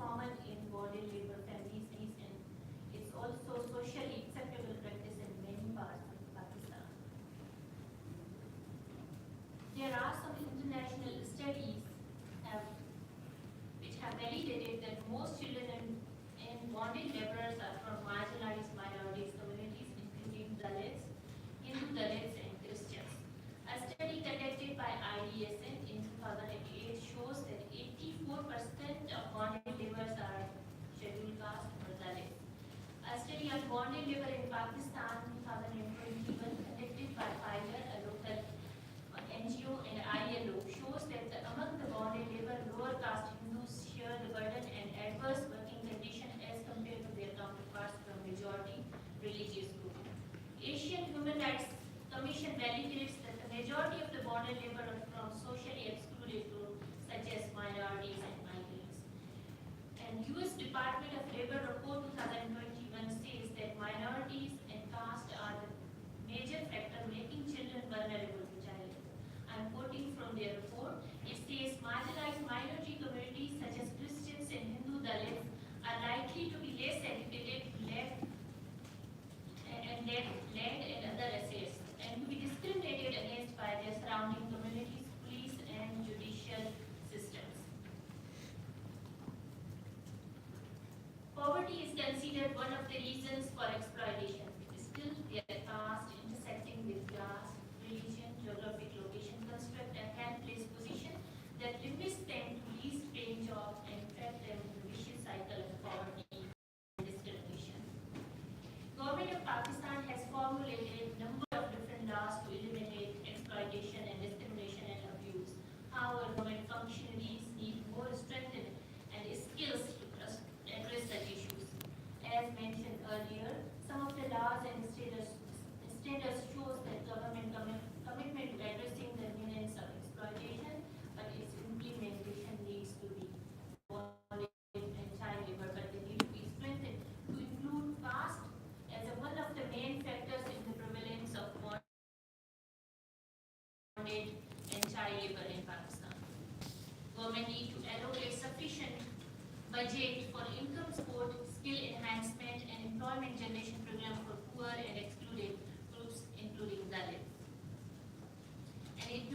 common in bonded labor families, and it's also socially acceptable practice in many parts of Pakistan. There are some international studies which have validated that most children in bonded laborers are from marginalized minorities communities, including Dalits, Hindu Dalits, and Christians. A study conducted by IDSN in 2008 shows that 84% of bonded laborers are scheduled caste or Dalit. A study on bonded labor in Pakistan 2021 conducted by Palais, a local NGO, and ILO shows that among the bonded labor, lower caste Hindus share the burden and adverse working condition as compared to their counterparts from majority religious group. Asian Human Rights Commission validates that the majority of the bonded labor are from socially excluded groups such as minorities and migrants. And US Department of Labor report 2021 says that minorities and caste are the major factor making children vulnerable to child labor. I'm quoting from their report. It says marginalized minority communities such as Christians and Hindu Dalits are likely to be less educated, land and other assets, and to be discriminated against by their surrounding communities, police, and judicial systems. Poverty is considered one of the reasons for exploitation. Still, their caste, intersecting with class, religion, geographic location, construct a helpless position that limits them to least paying jobs and trap them in the vicious cycle of poverty and discrimination. Government of Pakistan has formulated a number of different laws to eliminate exploitation and discrimination and abuse. However, government functionaries need more strength and skills to address such issues. As mentioned earlier, some of the laws and standards shows that government commitment to addressing the menace of exploitation, but its implementation needs to be bonded and child labor, but they need to be strengthened to include caste as one of the main factors in the prevalence of bonded and child labor in Pakistan. Government need to allocate sufficient budget for income support, skill enhancement, and employment generation program for poor and excluded groups, including Dalits. And it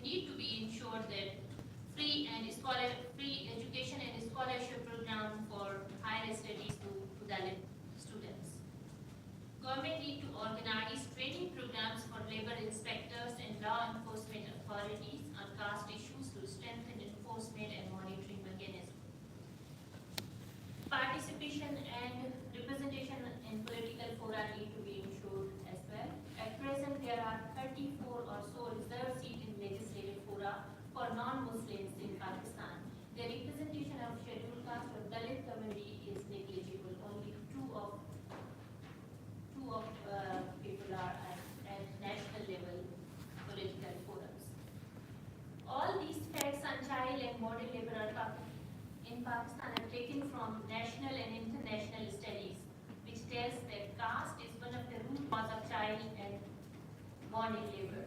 need to be ensured that free education and scholarship program for higher studies to Dalit students. Government need to organize training programs for labor inspectors and law enforcement authorities on caste issues to strengthen enforcement and monitoring mechanisms. Participation and representation in political fora need to be ensured as well. At present, there are 34 or so reserved seats in legislative fora for non-Muslims in Pakistan. The representation of scheduled caste or Dalit community is negligible. Only two of people are at national level political forums. All these facts on child and modern labor in Pakistan are taken from national and international studies, which tells that caste is one of the root cause of child and modern labor.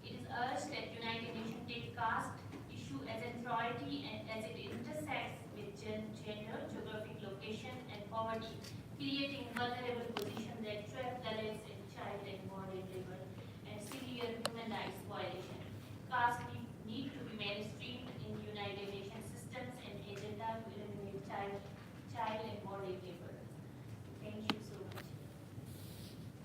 It is urged that United Nations take caste issue as a priority and as it intersects with gender, geographic location, and poverty, creating vulnerable positions that trap Dalits in child and modern labor and severe human rights violation. Caste need to be mainstreamed in United Nations systems and agenda to eliminate child and modern labor. Thank you so much.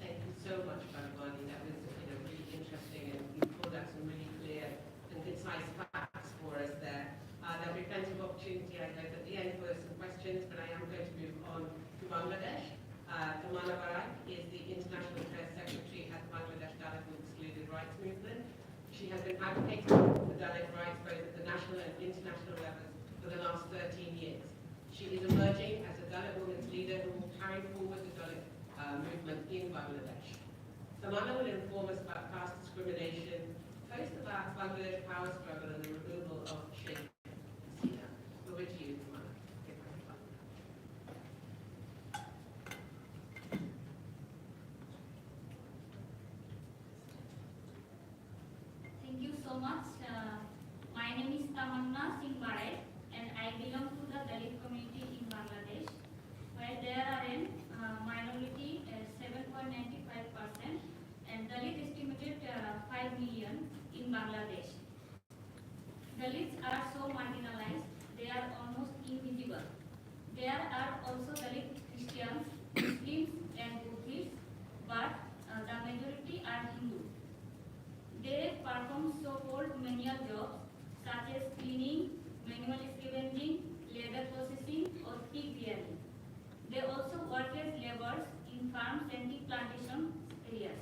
Thank you so much, Bhagwani. That was really interesting, and you pulled out some really clear and concise facts for us there. There'll be plenty of opportunity, I hope, at the end for some questions, but I am going to move on to Bangladesh. Kamala Barak is the International Affairs Secretary at the Bangladesh Dalit and Excluded Rights Movement. She has been advocating for Dalit rights both at the national and international levels for the last 13 years. She is emerging as a Dalit women's leader who will carry forward the Dalit movement in Bangladesh. Kamala will inform us about caste discrimination, post about Bangladesh power struggle and the removal of Sheikh. Over to you, Kamala. Thank you so much. My name is Tamanna Singh Barai, and I belong to the Dalit community there are a minority 7.95% and Dalit estimated 5 million in Bangladesh. Dalits are so marginalized, they are almost invisible. There are also Dalit Christians, Muslims and Buddhists, but the majority are Hindu. They perform so-called menial jobs such as cleaning, manual scavenging, leather processing or pig rearing. They also work as laborers in farms and tea plantation areas.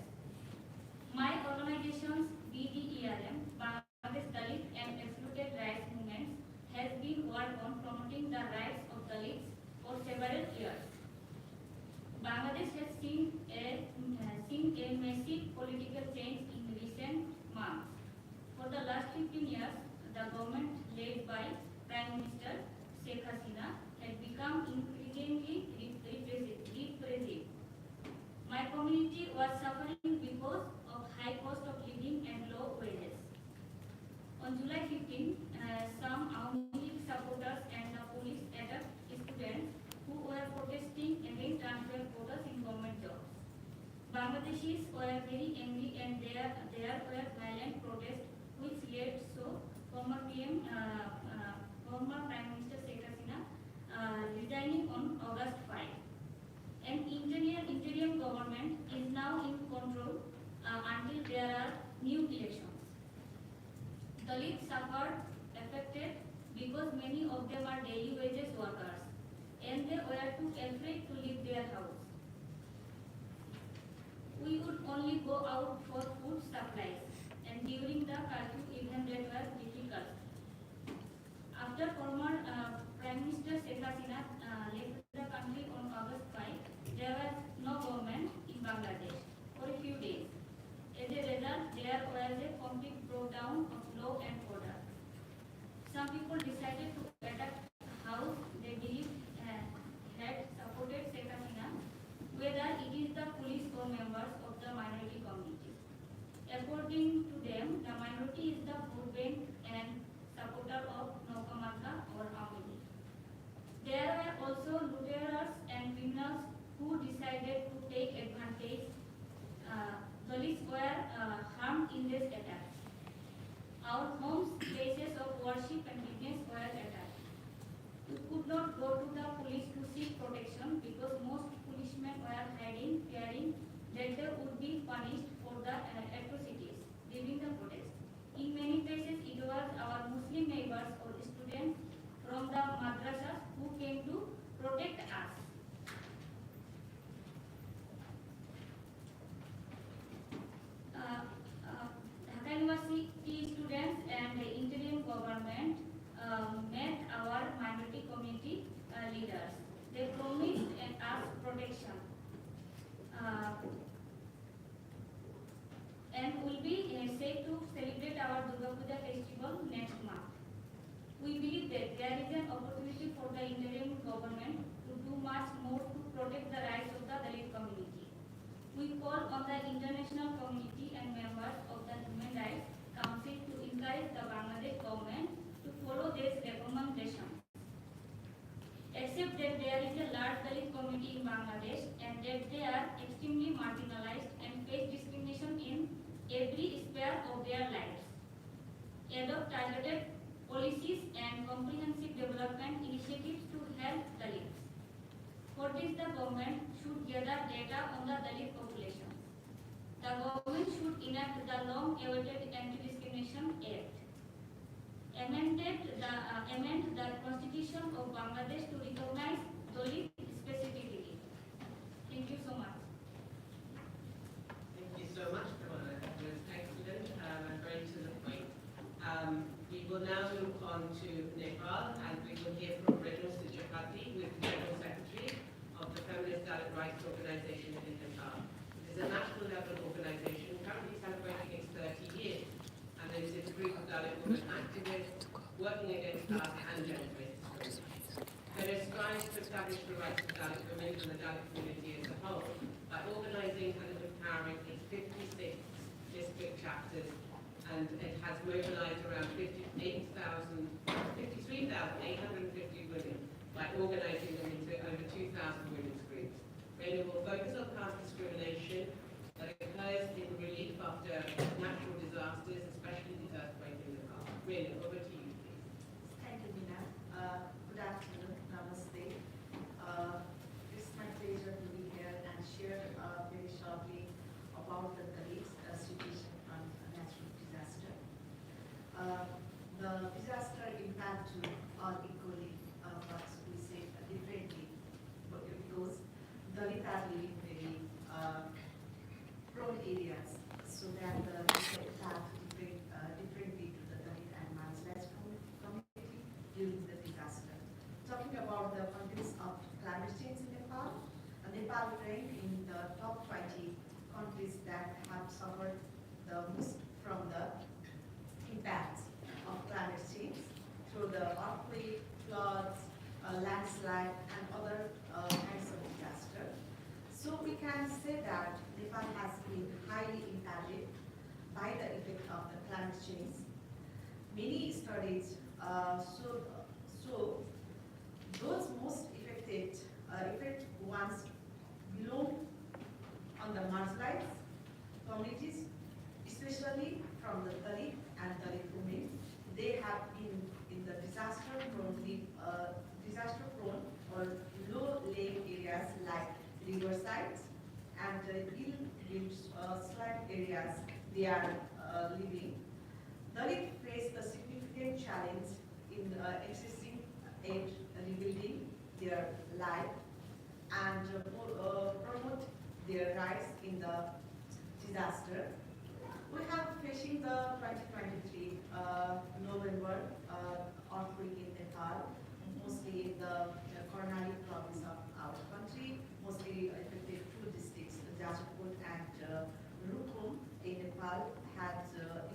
My organization's BDERM, Bangladesh Dalit and Excluded Rights Movements, has been working on promoting the rights of Dalits for several years. Bangladesh has seen a massive political change in recent months. For the last 15 years, the government led by Prime Minister Sheikh Hasina had become increasingly repressive. My community was suffering because of high cost of living and low wages. On July 15, some Awami League supporters and the police attacked students who were protesting against unfair quotas in government jobs. Bangladeshis were very angry and there were violent protests which led so former Prime Minister Sheikh Hasina resigning on August 5. An interim government is now in control until there are new elections. Dalits suffered affected because many of them are daily wages workers and they were too afraid to leave their house. We would only go out for food supplies and during the curfew even that was difficult. After former Prime Minister Sheikh Hasina left the country on August 5, there was no government in Bangladesh for a few days. As a result, there was a complete breakdown of law and order. Some people decided to attack the house they believed had supported Sheikh Hasina, whether it is the police or members of the minority community. According to them, the minority is the vote bank and supporter of Nokamata or Awami. There were also looters and criminals who decided to take advantage. Dalits were harmed in this attack. Our homes, places of worship and business were attacked. We could not go to the police to seek protection because most policemen were hiding, fearing that they would be punished for the atrocities during the protest. In many cases, it was our Muslim neighbors or students from the madrasas who came to protect us. Dhaka University students and the interim government met our minority community leaders. They promised us protection and will be safe to celebrate our Durga Puja festival next month. We believe that there is an opportunity for the interim government to do much more to protect the rights of the Dalit community. We call on the international community and members of the Human Rights Council to encourage the Bangladesh government to follow these recommendations. Except that there is a large Dalit community in Bangladesh and that they are extremely marginalized and face discrimination in every sphere of their lives. Adopt targeted policies and comprehensive development initiatives to help Dalits. For this, the government should gather data on the Dalit population. The government should enact the long-awaited Anti-Discrimination Act. Amend the Constitution of Bangladesh to recognize Dalit specifically. Thank you so much. Thank you so much, Kamala. That was excellent and very to the point. We will now move on to Nepal and we will hear from Renu Sijapati, who is the General Secretary of the Feminist Dalit Rights Organization in Nepal. It is a national level organization currently celebrating its 30 years and it is a group of Dalit women activists working against caste and gender-based discrimination. There is strives to establish the rights of Dalit women and the Dalit community as a whole by organizing and empowering its 56 district chapters, and it has mobilized around 53,850 women by organizing them into over 2,000 women's where we will focus on caste discrimination that occurs in relief after natural disasters, especially the earthquake in Nepal. Meena, over to you, please. Thank you, Meena. Good afternoon. Namaste. It's my pleasure to be here and share very shortly about the Dalit situation on a natural disaster. The disaster impact to all equally, but we say differently, because Dalit are living very prone areas, so that the impact differently to the Dalit and marginalized community during the disaster. Talking about the context of climate change in Nepal, Nepal ranked in the top 20 countries that have suffered the most from the impacts of climate change through the earthquake, floods, landslide, and other kinds of disaster. So we can say that Nepal has been highly impacted by the effect of the climate change. Many studies so those most affected ones belong on the marginalized communities, especially from the Dalit and Dalit women. They have been in the disaster-prone or low-lying areas like riversides and ill-built slum areas they are living. Dalit face the significant challenge in accessing aid, rebuilding their life, and promote their rights in the disaster. We have facing the 2023 November earthquake in Nepal, mostly in the Karnali province of our country, mostly affected two districts, Jajpur and Rukum in Nepal, had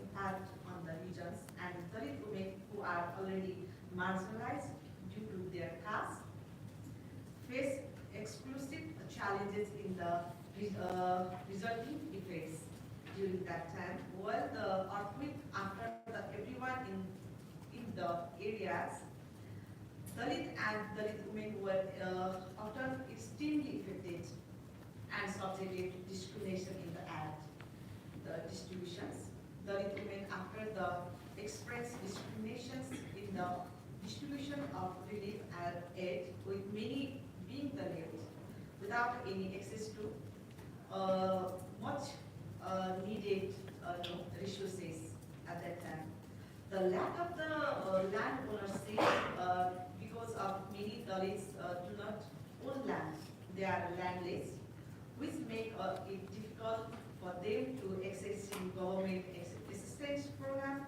impact on the regions, and Dalit women who are already marginalized due to their caste face exclusive challenges in the resulting effects during that time. While the earthquake, after everyone in the areas, Dalit and Dalit women were often extremely affected and subjected to discrimination in the distributions. Dalit women, after the express discriminations in the distribution of relief and aid, with many being the left without any access to much needed resources at that time. The lack of the land ownership, because of many Dalits do not own land, they are landless, which make it difficult for them to access government assistance program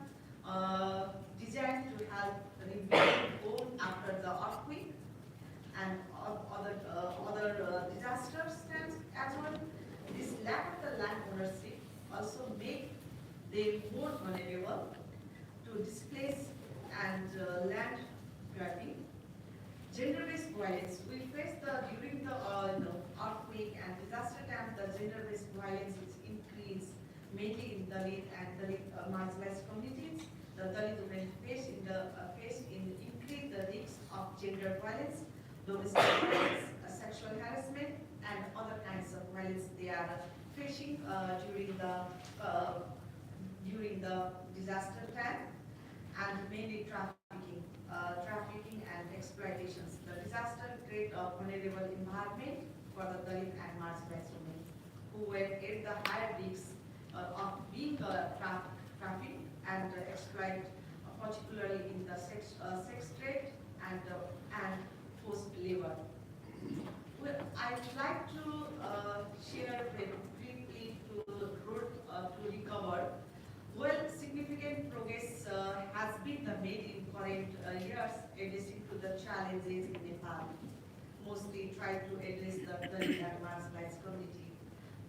designed to help rebuild home after the earthquake and other disasters as well. This lack of the land ownership also make them more vulnerable to displace and land grabbing. Gender-based violence. We face during the earthquake and disaster time, the gender-based violence is increased mainly in Dalit and Dalit marginalized communities. The Dalit women face increase the risk of gender violence, domestic violence, sexual harassment, and other kinds of violence they are facing during the disaster time, and mainly trafficking and exploitations. The disaster create a vulnerable environment for the Dalit and marginalized women who were at the higher risk of being trafficked and exploited, particularly in the sex trade and forced labor. Well, I'd like to share very briefly to recover. Well, significant progress has been made in current years addressing to the challenges in Nepal. Mostly try to address the Dalit and marginalized community,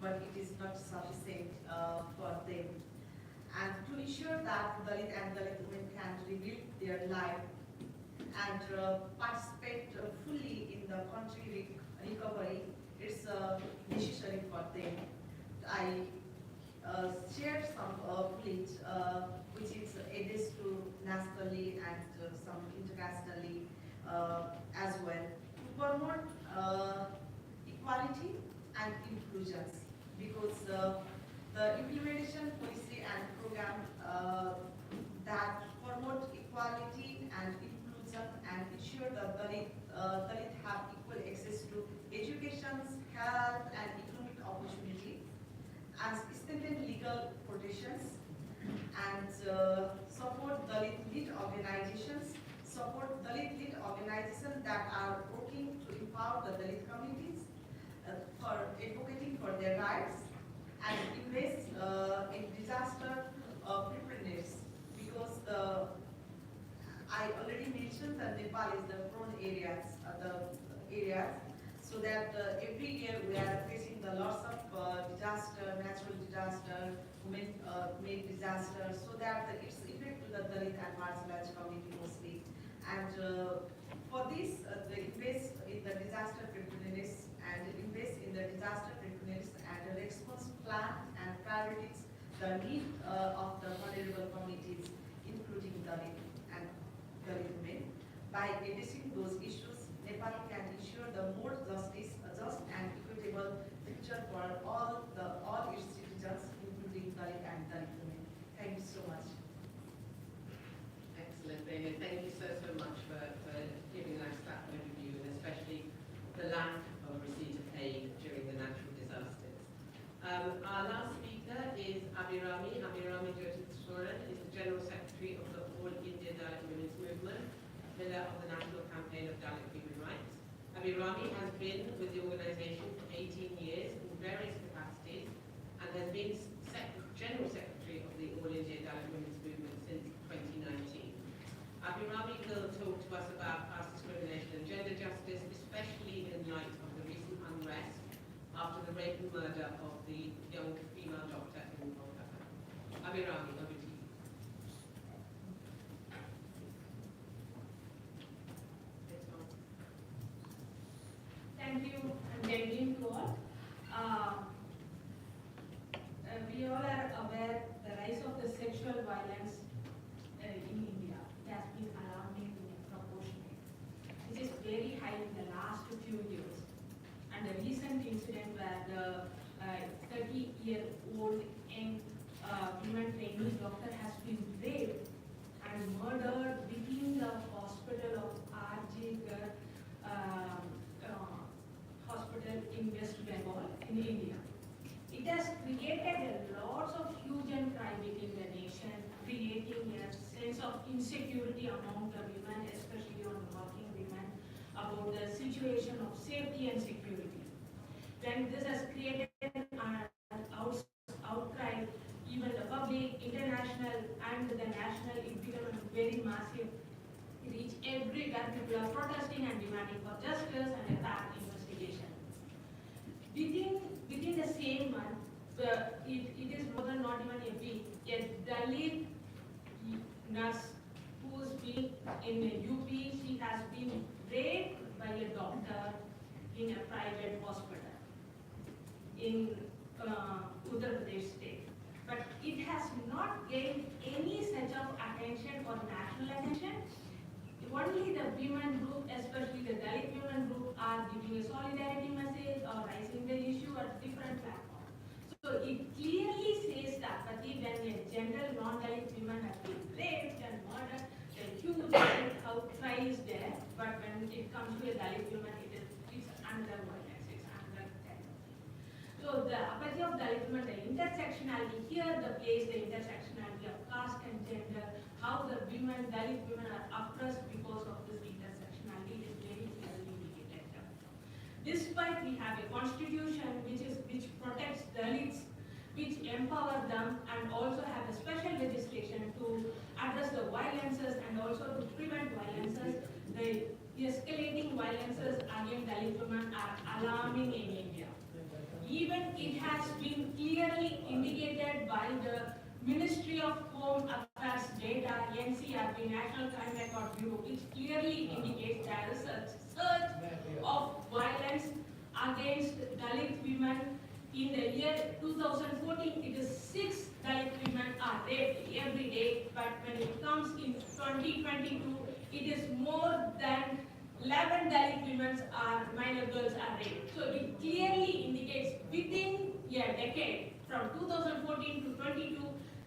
but it is not sufficient for them. And to ensure that Dalit and Dalit women can rebuild their life and participate fully in the country recovery, it's necessary for them. I share some pledge which is addressed to nationally and some internationally as well. To promote equality and inclusions, because the implementation policy and program that promote equality and inclusion and ensure that Dalit have equal access to education, health, and economic opportunity, and strengthen legal protections, and support Dalit lead organizations, that are working to empower the Dalit communities for advocating for their rights, and invest in disaster preparedness, because I already mentioned that Nepal is the prone areas, so that every year we are facing the loss of disaster, natural disaster, human-made disaster, so that its effect to the Dalit and marginalized community mostly. And for this, they invest in the disaster preparedness and response plan and priorities the need of the vulnerable communities, including Dalit and Dalit women. By addressing those issues, Nepal can ensure the more just and equitable future for all its citizens, including Dalit and Dalit women. Thank you so much. Excellent, Meena. Thank you so much for giving us that overview, and especially the lack of receipt of aid during the natural disasters. Our last speaker is Abhirami. Abhirami Jyotiswaran is the General Secretary of the All India Dalit Women's Movement, pillar of the National Campaign of Dalit Human Rights. Abhirami has been with the organization for 18 years in various capacities and has been General Secretary of the All India Dalit Women's Movement since 2019. Abhirami will talk to us about caste discrimination and gender justice, especially in light of the recent unrest after the rape and murder of the young female doctor in Kolkata. Abhirami, over to you. Thank you, and good evening to all. We all are aware the rise of the sexual violence in India. It has been alarming in proportionate. It is very high in the last few years. And the recent incident where the 30-year-old young women trainee doctor has been raped and murdered within the hospital of RJ hospital in West Bengal in India. It has created a lot of huge and cry within the nation, creating a sense of insecurity among the women, especially on working women, about the situation of safety and security. When this has created an outcry, even the public, international, and the national, it became a very massive reach everywhere. People are protesting and demanding for justice and a fact investigation. Within the same month, it is more than not even a week, a Dalit nurse who's been in UP, she has been raped by a doctor in a private hospital in Uttar Pradesh state. But it has not gained any such of attention or national attention. Only the women group, especially the Dalit women group, are giving a solidarity message or raising the issue at different platforms. So it clearly says the apathy when a general non-Dalit women have been raped and murdered, a huge outcry is there, but when it comes to a Dalit woman, it's another violence, it's another kind of thing. So the apathy of Dalit women, the intersectionality, here the place, the intersectionality of caste and gender, how the women, Dalit women are oppressed because of this intersectionality is very clearly indicated. Despite we have a constitution which protects Dalits, which empower them, and also have a special legislation to address the violences and also to prevent violences, the escalating violences against Dalit women are alarming in India. Even it has been clearly indicated by the Ministry of Home Affairs data, NCRB, National Crime Record Bureau, which clearly indicates there is a surge of violence against Dalit women. In the year 2014, it is 6 Dalit women are raped every day, but when it comes in 2022, it is more than 11 Dalit women minor girls are raped. So it clearly indicates within a decade, from 2014 to 22,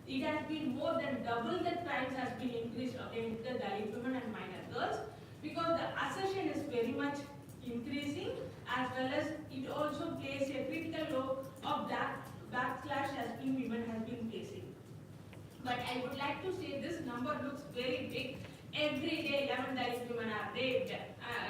it has been more than double the crimes has been increased against the Dalit women and minor girls, because the assertion is very much increasing, as well as it also plays a critical role of that backslash has been women has been facing. But I would like to say this number looks very big. Every day 11 Dalit women are raped,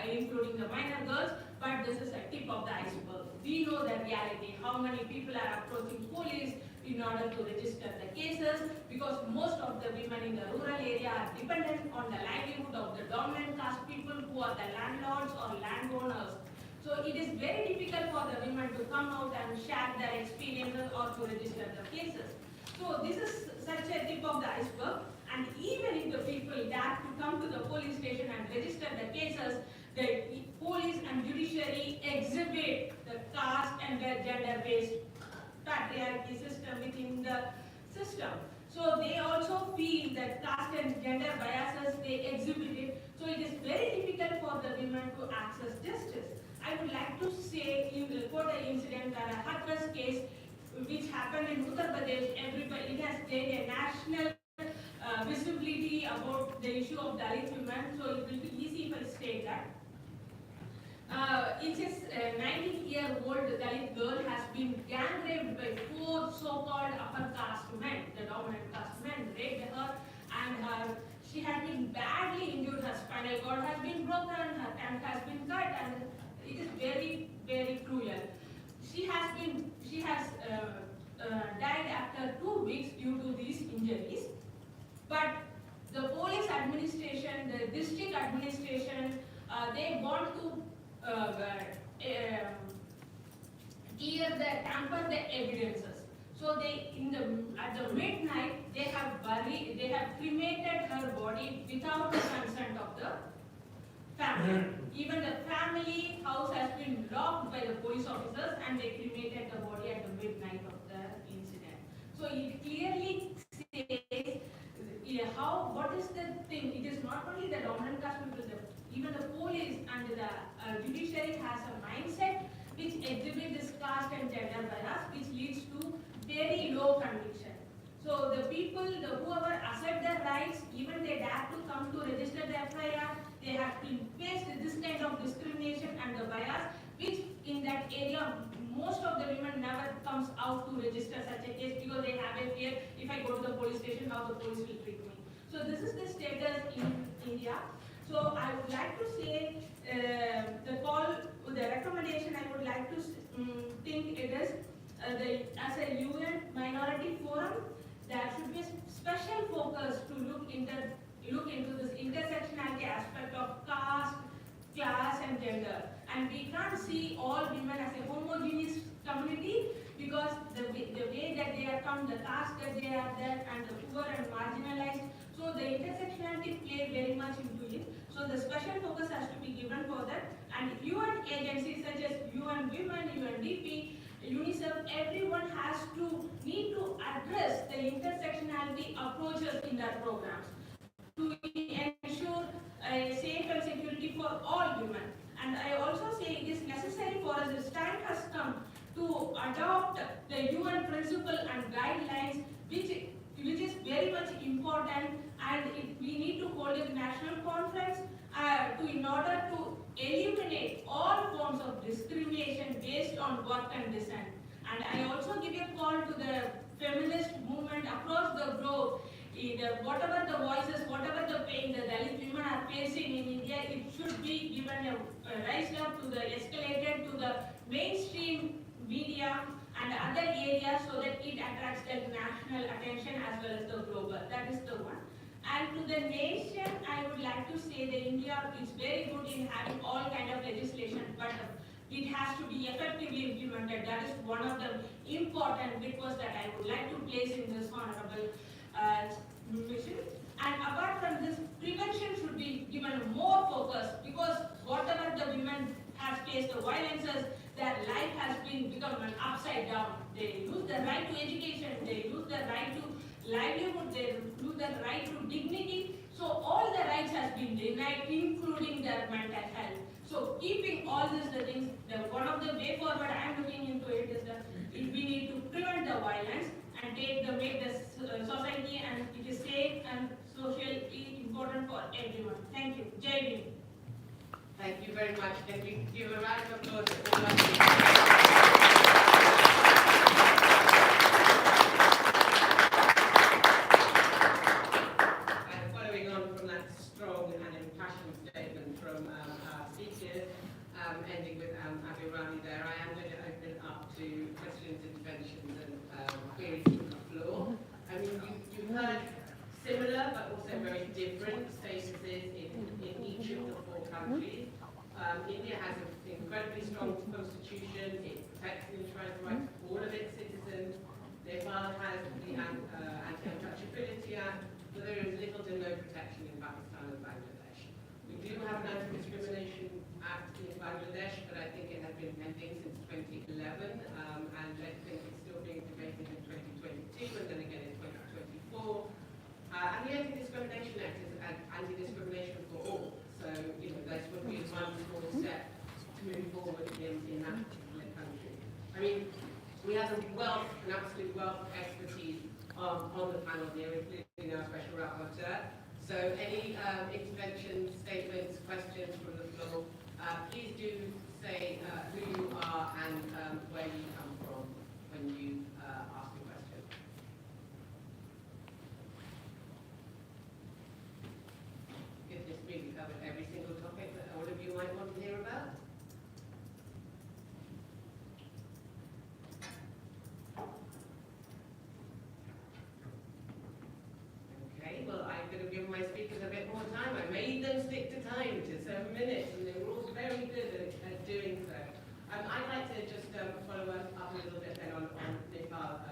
including the minor girls, but this is a tip of the iceberg. We know the reality, how many people are approaching police in order to register the cases, because most of the women in the rural area are dependent on the livelihood of the dominant caste people who are the landlords or landowners. So it is very difficult for the women to come out and share their experiences or to register the cases. So this is such a tip of the iceberg, and even if the people dare to come to the police station and register the cases, the police and judiciary exhibit the caste and the gender-based patriarchy system within the system. So they also feel that caste and gender biases they exhibit it. So it is very difficult for the women to access justice. I would like to say in report an incident where a Hathras case which happened in Uttar Pradesh, it has gained a national visibility about the issue of Dalit women, so it will be easy if I state that. It's a 19-year-old Dalit girl has been gang raped by 4 so-called upper caste men, the dominant caste men, raped her, and she had been badly injured. Her spinal cord has been broken, her tongue has been cut, and it is very, very cruel. She has died after 2 weeks due to these injuries. But the police administration, the district administration, they want to tamper the evidences. So they, at the midnight, they have cremated her body without the consent of the family. Even the family house has been locked by the police officers, and they cremated the body at the midnight of the incident. So it clearly says what is the thing? It is not only the dominant caste people, even the police and the judiciary has a mindset which exhibits this caste and gender bias, which leads to very low conviction. So the people, whoever assert their rights, even they dare to come to register the FIR, they have been faced this kind of discrimination and the bias, which in that area most of the women never comes out to register such a case because they have a fear, if I go to the police station, how the police will treat me. So this is the status in India. So I would like to say the recommendation I would like to think it is as a UN minority forum, there should be a special focus to look into this intersectionality aspect of caste, class and gender. And we can't see all women as a homogeneous community because the way that they are come, the caste that they are there, and the poor and marginalized. So the intersectionality play very much into it. So the special focus has to be given for that. And UN agencies such as UN Women, UNDP, UNICEF, everyone has to need to address the intersectionality approaches in their programs to ensure safe and security for all women. And I also say it is necessary for us, this time has come to adopt the UN principle and guidelines, which is very much important, and we need to hold a national conference in order to eliminate all forms of discrimination based on work and descent. And I also give a call to the feminist movement across the globe. Whatever the voices, whatever the pain the Dalit women are facing in India, it should be given raised up to the escalated to the mainstream media and other areas so that it attracts the national attention as well as the global. That is the one. And to the nation, I would like to say that India is very good in having all kind of legislation, but it has to be effectively implemented. That is one of the important requests that I would like to place in this honorable mission. And apart from this, prevention should be given more focus, because whatever the women have faced the violences, their life has become an upside down. They lose the right to education, they lose the right to livelihood, they lose the right to dignity. So all the rights has been denied, including their mental health. So keeping all these the things, one of the way forward I am looking into it is that we need to prevent the violence and make the society and it is safe and socially important for everyone. Thank you. Jai Bhim. Thank you very much. Can we give a round of applause to all of you? And following on from that strong and impassioned statement from our speakers, ending with Abhirani there, I am going to open up to questions, interventions, and queries from the floor. I mean, you've heard similar but also very different statuses in each of the 4 countries. India has an incredibly strong constitution. It protects the human rights of all of its citizens. Nepal has the Anti-Untouchability Act, but there is little to no protection in Pakistan and Bangladesh. We do have an Anti-Discrimination Act in Bangladesh, but I think it has been pending since 2011, and I think it's still being debated in 2022 and then again in 2024. And the Anti-Discrimination Act is anti-discrimination for all. So, you know, this would be one small step to move forward in that particular country. I mean, we have an absolute wealth of expertise on the panel here, including our Special Rapporteur. So any interventions, statements, questions from the floor, please do say who you are and where you come from when you ask a question. Goodness me, we covered every single topic that all of you might want to hear about. Okay, well, I'm going to give my speakers a bit more time. I made them stick to time, to 7 minutes, and they were all very good at doing so. I'd like to just follow up a little bit then on Nepal.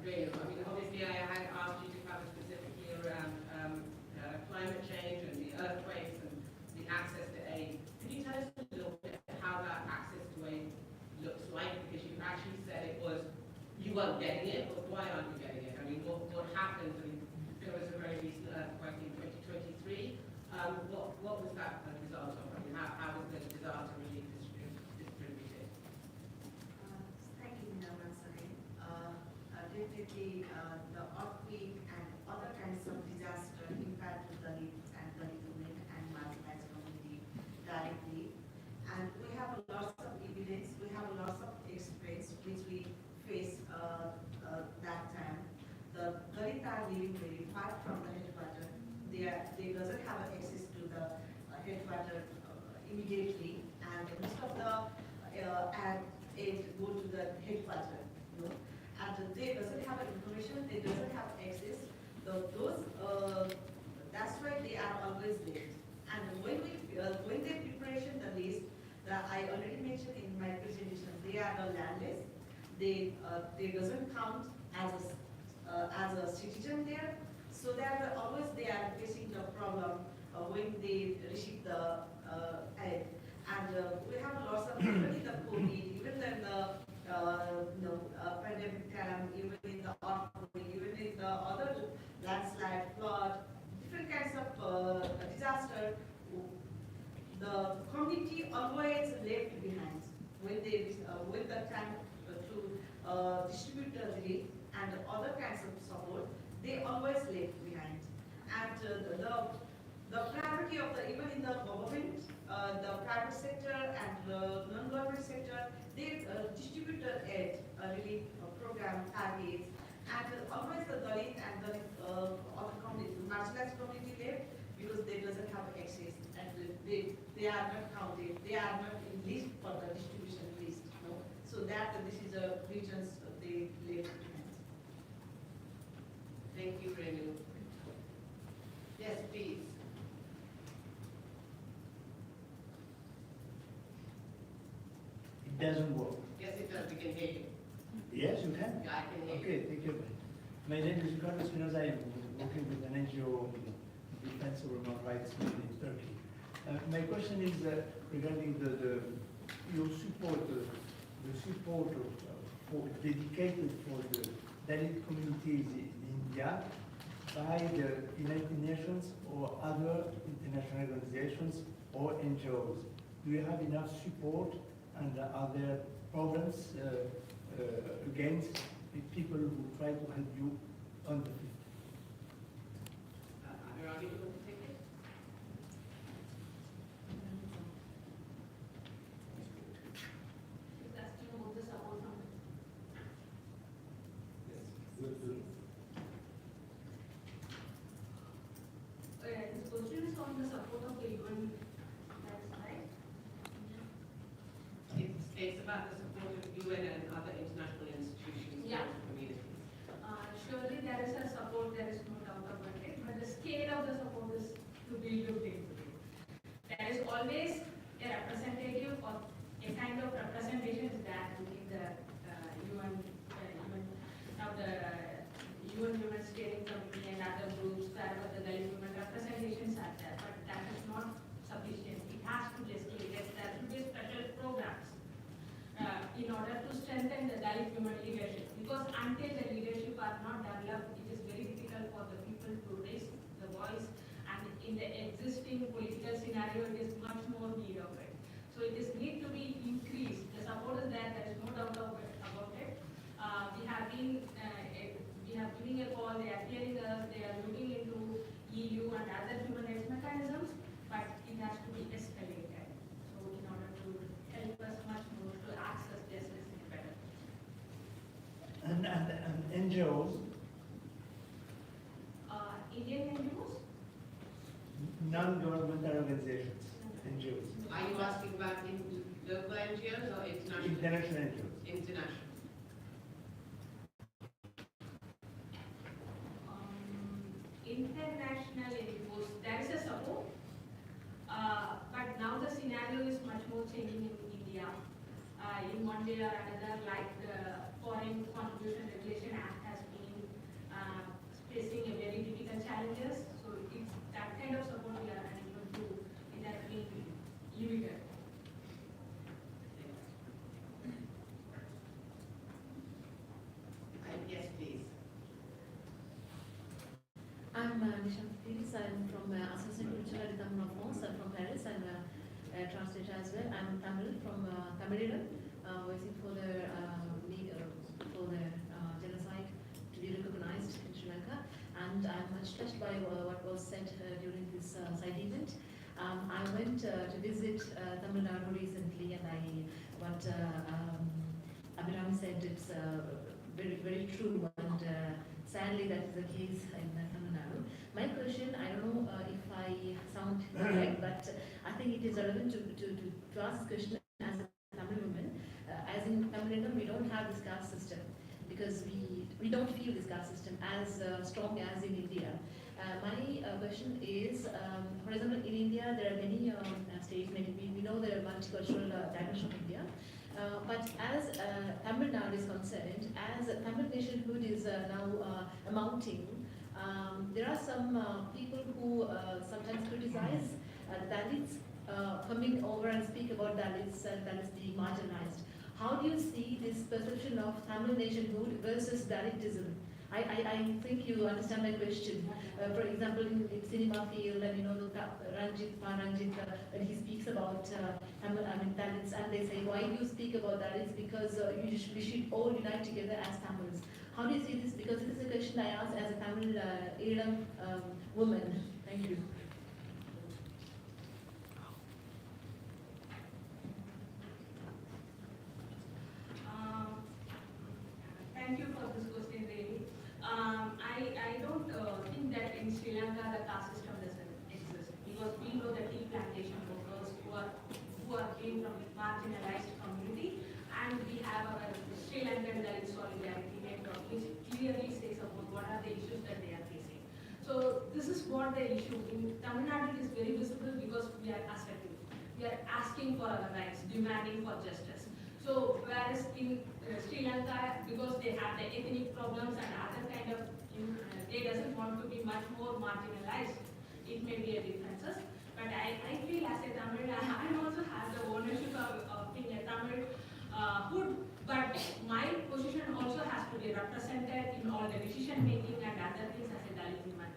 Really. I mean, obviously, I had asked you to cover specifically around climate change and the earthquakes and the access to aid. Could you tell us a little bit how that access to aid looks like? Because you actually said it was, you weren't getting it, but why aren't you getting it? I mean, what happened? I mean, there was a very recent earthquake in 2023. What was that a result of? I mean, how was the disaster relief distributed? Thank you, Meena, once again. Definitely, the earthquake and other kinds of disaster impact Dalit and Dalit women and marginalized community directly. And we have a lot of evidence, we have a lot of experience which we face that time. The Dalit are living very far from the headquarters. They doesn't have access to the headquarters immediately, and most of the aid go to the headquarters, you know, and they doesn't have information, they doesn't have access. That's why they are always late. And when they preparation the list, I already mentioned in my presentation, they are the landless. They doesn't count as a citizen there, so that always they are facing the problem when they receive the aid. And we have lots of, even in the COVID, even in the pandemic time, even in the earthquake, even in the other landslide, flood, different kinds of disaster, the community always left behind when the time to distribute the relief and other kinds of support, they always left behind. And the priority of even in the government, the private sector and the non-government sector, they distribute the aid, relief program targets, and always the Dalit and the other community, marginalized community left because they doesn't have access and they are not counted, they are not in list for the distribution list. No? So that this is a regions they left behind. Thank you, Renu. Yes, please. It doesn't work. Yes, it does. We can hear you. Yes, you can? Yeah, I can hear you. Okay, thank you. My name is Nicolas Levrat. I'm working with an NGO defense of human rights in Turkey. My question is regarding your support, the support dedicated for the Dalit communities in India. by the United Nations or other international organizations or NGOs? Do you have enough support, and are there problems against the people who try to help you on the field? Anurag, you want to take it? He's asking about the support from his question is on the support of the UN. That's right. It's about the support of UN and other international institutions Yeah. and communities. Surely there is a support, there is no doubt about it, but the scale of the support is to be looked into. There is always a representative or a kind of representation is there within the UN, now the UN Women Steering Committee and other groups, wherever the Dalit women representations are there, but that is not sufficient. It has to be escalated. There should be special programs in order to strengthen the Dalit women leadership. Because until the leadership are not developed, it is very difficult for the people to raise the voice. And in the existing political scenario, it is much more need of it. So it is need to be increased. The support is there. There is no doubt about it. We have given a call. They are hearing us. They are looking into EU and other human rights mechanisms, but it has to be escalated. So in order to help us much more to access justice better. And NGOs, Indian NGOs? non-governmental organizations, NGOs, Are you asking about local NGOs or international? international NGOs. International. International NGOs, there is a support, but now the scenario is much more changing in India. In one way or another, like the Foreign Contribution Regulation Act has been facing a very difficult challenges. So it's that kind of support we are unable to. It has been limited. Yes, please. I'm Nishan Firis. I'm from Associate Cultural et France. I'm from Paris. I'm a translator as well. I'm Tamil from Tamil, voicing for the need for the genocide to be recognized in Sri Lanka. And I'm much touched by what was said during this side event. I went to visit Tamil Nadu recently, and what Abhiram said, it's very, very true, and sadly that is the case in Tamil Nadu. My question, I don't know if I sound correct, but I think it is relevant to ask this question as a Tamil woman. As in Tamil Nadu, we don't have this caste system because we don't feel this caste system as strong as in India. My question is, for example, in India there are many states, we know there are multicultural dimension of India. But as Tamil Nadu is concerned, as Tamil nationhood is now mounting, there are some people who sometimes criticize Dalits coming over and speak about Dalits and Dalits being marginalized. How do you see this perception of Tamil nationhood versus Dalitism? I think you understand my question. For example, in cinema field, and Ranjit, when he speaks about Dalits, and they say, why do you speak about Dalits? Because we should all unite together as Tamils. How do you see this? Because this is a question I asked as a Tamil Iram woman. Thank you. Thank you for this question, really. I don't think that in Sri Lanka the caste system doesn't exist, because we know the tea plantation workers who are being from marginalized community, and we have our Sri Lankan Dalit Solidarity Network, which clearly says about what are the issues that they are facing. So this is what the issue in Tamil Nadu is very visible, because we are assertive. We are asking for our rights, demanding for justice. So whereas in Sri Lanka, because they have the ethnic problems and other kind of, they doesn't want to be much more marginalized. It may be a differences, but I feel as a Tamil, I also have the ownership of being a Tamil hood, but my position also has to be represented in all the decision making and other things as a Dalit woman.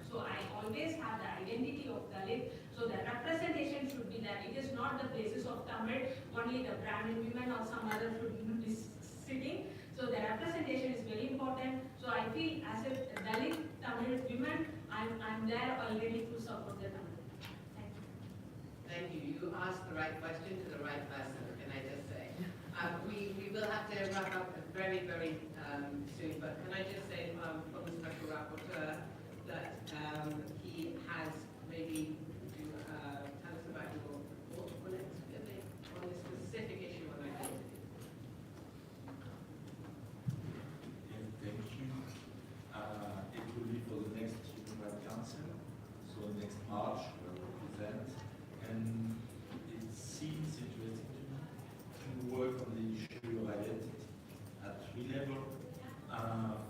always have the identity of Dalit. So the representation should be that it is not the basis of Tamil, only the Brahmin women or some other should be sitting. So the representation is very important. So I feel as a Dalit Tamil women, I'm there already to support the Tamil. Thank you. Thank you. You asked the right question to the right person, can I just say? We will have to wrap up very, very soon, but can I just say from the Special Rapporteur that he has maybe to tell us about your thoughts on it, on this specific issue on identity. Thank you. It will be for the next Human Rights Council, so next March we will present, and it seems interesting to me to work on the issue of identity at three levels.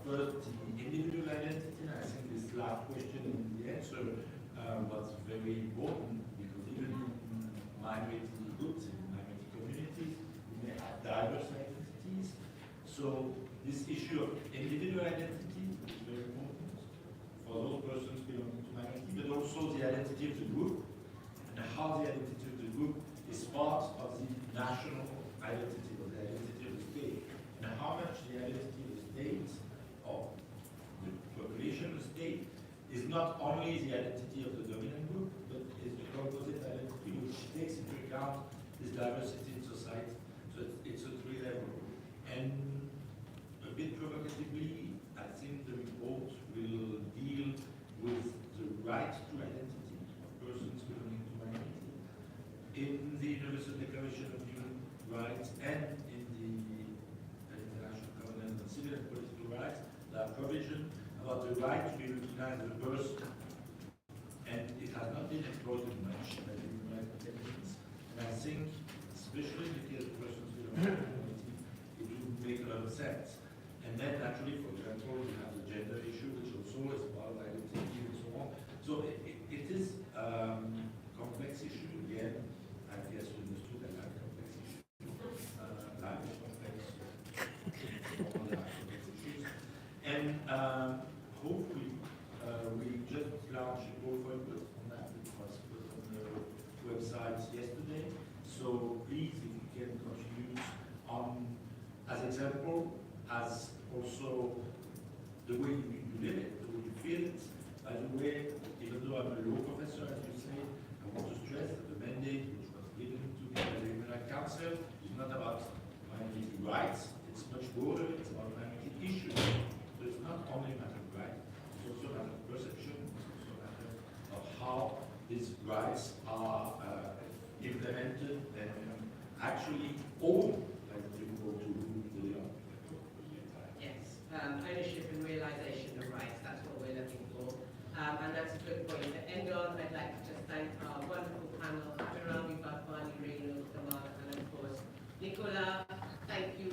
First, the individual identity, and I think this last question in the answer was very important, because even in minority groups, in minority communities, we may have diverse identities. So this issue of individual identity is very important for those persons belonging to minority, but also the identity of the group, and how the identity of the group is part of the national identity, or the identity of the state, and how much the identity of the state, or the population of the state, is not only the identity of the dominant group, but is the composite identity which takes into account this diversity in society. So it's a three level. And a bit provocatively, I think the report will deal with the right to identity of persons belonging to minority. In the Universal Declaration of Human Rights and in the International Covenant on Civil and Political Rights, there are provisions about the right to be recognized as a person. And it has not been exploited much by the human rights protections. And I think, especially in the case of persons belonging to minority, it would make a lot of sense. And then naturally, for example, we have the gender issue, which also is part of identity and so on. So it is complex issue again. I guess you understood that I have complex issue. Life is complex. All the complex issues. And hopefully, we just launched a call for input on that, which was put on the website yesterday. So please, if you can contribute on, as example, as also the way you live it, the way you feel it. By the way, even though I'm a law professor, as you say, I want to stress that the mandate which was given to me by the Human Rights Council is not about minority rights, it's much broader, it's about minority issues. So it's not only a matter of rights, it's also a matter of perception, it's also a matter of how these rights are implemented and actually owned by the people to whom they belong. Yes, ownership and realization of rights, that's what we're looking for. And that's a good point to end on. I'd like to just thank our wonderful panel, Abhirami, Varma, Reino, Kamal, and of course, Nicolas. Thank you